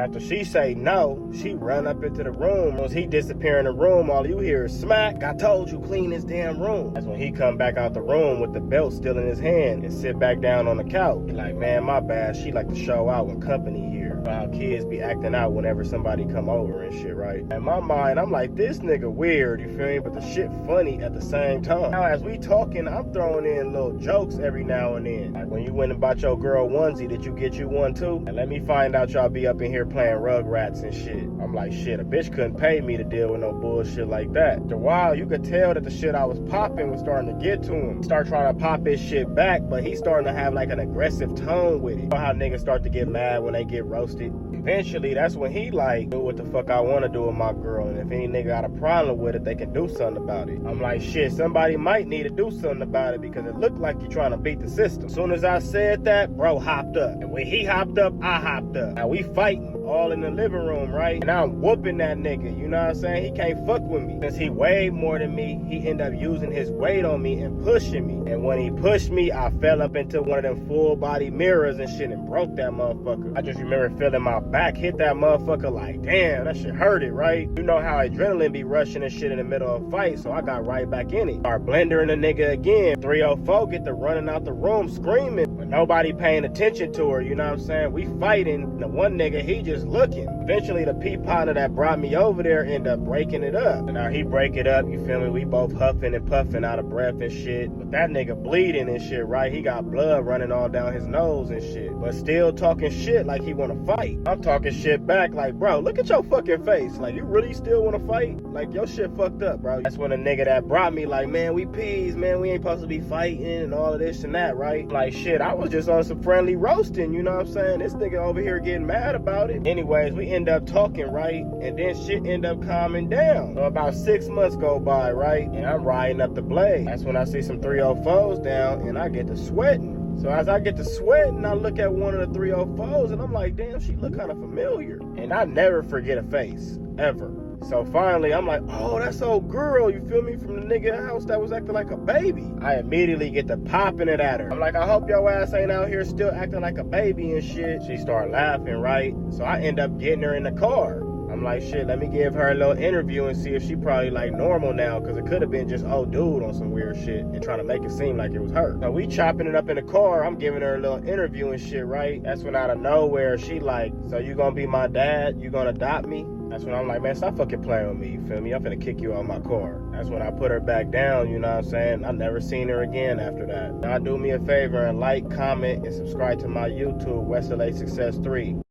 After she say no, she run up into the room. Once he disappear in the room, all you hear is smack. I told you, clean this damn room. That's when he come back out the room with the belt still in his hand and sit back down on the couch. He like, man, my bad. She like to show out when company here. How kids be acting out whenever somebody come over and shit, right? In my mind, I'm like, this nigga weird, you feel me? But the shit funny at the same time. Now, as we talking, I'm throwing in little jokes every now and then. Like when you went and bought your girl onesie, did you get you one too? And let me find out y'all be up in here playing Rugrats and shit. I'm like, shit, a bitch couldn't pay me to deal with no bullshit like that. After a while, you could tell that the shit I was popping was starting to get to him. Start trying to pop his shit back, but he's starting to have like an aggressive tone with it. You know how niggas start to get mad when they get roasted? Eventually, that's when he like, do what the fuck I want to do with my girl, and if any nigga got a problem with it, they can do something about it. I'm like, shit, somebody might need to do something about it because it looked like you're trying to beat the system. As soon as I said that, bro hopped up. And when he hopped up, I hopped up. Now we fighting all in the living room, right? And I'm whooping that nigga, you know what I'm saying? He can't fuck with me. Since he weighed more than me, he ended up using his weight on me and pushing me. And when he pushed me, I fell up into one of them full body mirrors and shit and broke that motherfucker. I just remember feeling my back hit that motherfucker like, damn, that shit hurted, right? You know how adrenaline be rushing and shit in the middle of a fight, so I got right back in it. Start blendering the nigga again. 304 get to running out the room screaming, but nobody paying attention to her, you know what I'm saying? We fighting, and the one nigga, he just looking. Eventually, the pea partner that brought me over there ended up breaking it up. And now he break it up, you feel me? We both huffing and puffing out of breath and shit. But that nigga bleeding and shit, right? He got blood running all down his nose and shit. But still talking shit like he wanna fight. I'm talking shit back like, bro, look at your fucking face. Like, you really still wanna fight? Like, your shit fucked up, bro. That's when the nigga that brought me like, man, we peas, man. We ain't supposed to be fighting and all of this and that, right? Like, shit, I was just on some friendly roasting, you know what I'm saying? This nigga over here getting mad about it. Anyways, we end up talking, right? And then shit end up calming down. So about 6 months go by, right? And I'm riding up the blade. That's when I see some 304s down and I get to sweating. So as I get to sweating, I look at one of the 304s and I'm like, damn, she look kind of familiar. And I never forget a face, ever. So finally, I'm like, oh, that's old girl, you feel me, from the nigga house that was acting like a baby. I immediately get to popping it at her. I'm like, I hope your ass ain't out here still acting like a baby and shit. She start laughing, right? So I end up getting her in the car. I'm like, shit, let me give her a little interview and see if she probably like normal now, because it could have been just old dude on some weird shit and trying to make it seem like it was her. So we chopping it up in the car. I'm giving her a little interview and shit, right? That's when out of nowhere, she like, so you gonna be my dad? You gonna adopt me? That's when I'm like, man, stop fucking playing with me, you feel me? I'm finna kick you out my car. That's when I put her back down, you know what I'm saying? I never seen her again after that. Now do me a favor and like, comment, and subscribe to my YouTube, West LA Success 3.